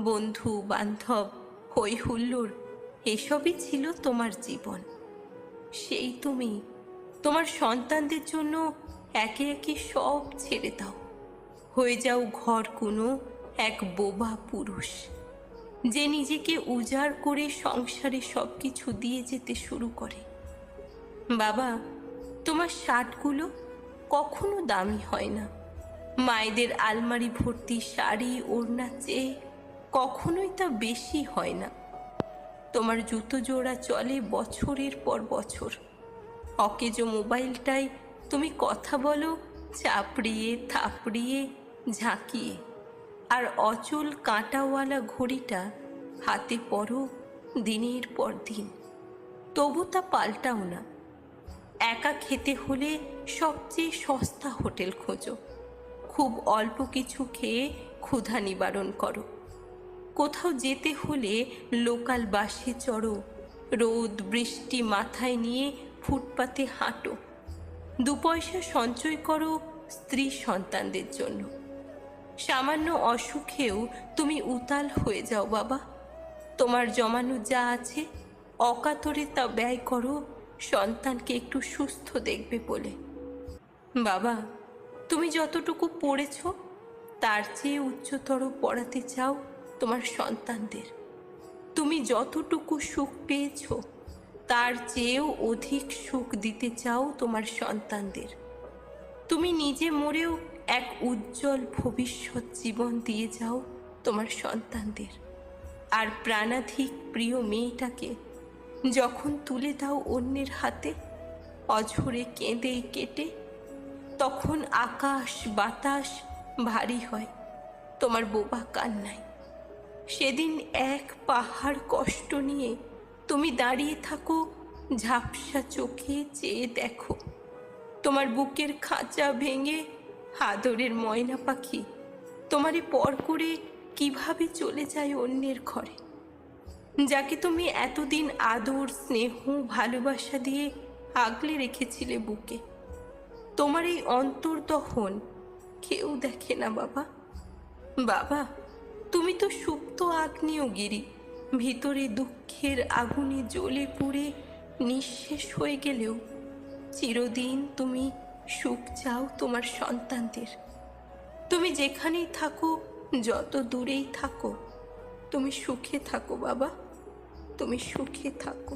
বন্ধু বান্ধব, হই হুল্লোড়, এসবই ছিল তোমার জীবন। সেই তুমি তোমার সন্তানদের জন্য একে একে সব ছেড়ে দাও, হয়ে যাও ঘর কোনো এক বোবা পুরুষ, যে নিজেকে উজাড় করে সংসারে সব কিছু দিয়ে যেতে শুরু করে। বাবা, তোমার শার্টগুলো কখনো দামি হয় না, মায়েদের আলমারি ভর্তি শাড়ি ওড়না চেয়ে কখনোই তা বেশি হয় না। তোমার জুতো জোড়া চলে বছরের পর বছর, অকেজো মোবাইলটাই তুমি কথা বলো চাপড়িয়ে থাপড়িয়ে ঝাঁকিয়ে, আর অচল কাঁটাওয়ালা ঘড়িটা হাতে পরো দিনের পর দিন, তবু তা পাল্টাও না। একা খেতে হলে সবচেয়ে সস্তা হোটেল খোঁজো, খুব অল্প কিছু খেয়ে ক্ষুধা নিবারণ করো। কোথাও যেতে হলে লোকাল বাসে চড়ো, রোদ বৃষ্টি মাথায় নিয়ে ফুটপাতে হাঁটো। 2 পয়সা সঞ্চয় করো স্ত্রী সন্তানদের জন্য। সামান্য অসুখেও তুমি উতাল হয়ে যাও বাবা, তোমার জমানো যা আছে অকাতরে তা ব্যয় করো সন্তানকে একটু সুস্থ দেখবে বলে। বাবা, তুমি যতটুকু পড়েছ তার চেয়ে উচ্চতর পড়াতে চাও তোমার সন্তানদের। তুমি যতটুকু সুখ পেয়েছ তার চেয়েও অধিক সুখ দিতে চাও তোমার সন্তানদের। তুমি নিজে মরেও এক উজ্জ্বল ভবিষ্যৎ জীবন দিয়ে যাও তোমার সন্তানদের। আর প্রাণাধিক প্রিয় মেয়েটাকে যখন তুলে দাও অন্যের হাতে, অঝরে কেঁদে কেটে, তখন আকাশ বাতাস ভারী হয় তোমার বোবা কান্নায়। সেদিন এক পাহাড় কষ্ট নিয়ে তুমি দাঁড়িয়ে থাকো, ঝাপসা চোখে চেয়ে দেখো তোমার বুকের খাঁচা ভেঙে আদরের ময়না পাখি তোমারে পর করে কিভাবে চলে যায় অন্যের ঘরে, যাকে তুমি এতদিন আদর স্নেহ ভালোবাসা দিয়ে আগলে রেখেছিলে বুকে। তোমার এই অন্তর্দহন কেউ দেখে না বাবা। বাবা, তুমি তো সুপ্ত আগ্নেয়গিরি, ভিতরে দুঃখের আগুনে জ্বলে পুড়ে নিঃশেষ হয়ে গেলেও চিরদিন তুমি সুখ চাও তোমার সন্তানদের। তুমি যেখানেই থাকো, যত দূরেই থাকো, তুমি সুখে থাকো বাবা, তুমি সুখে থাকো।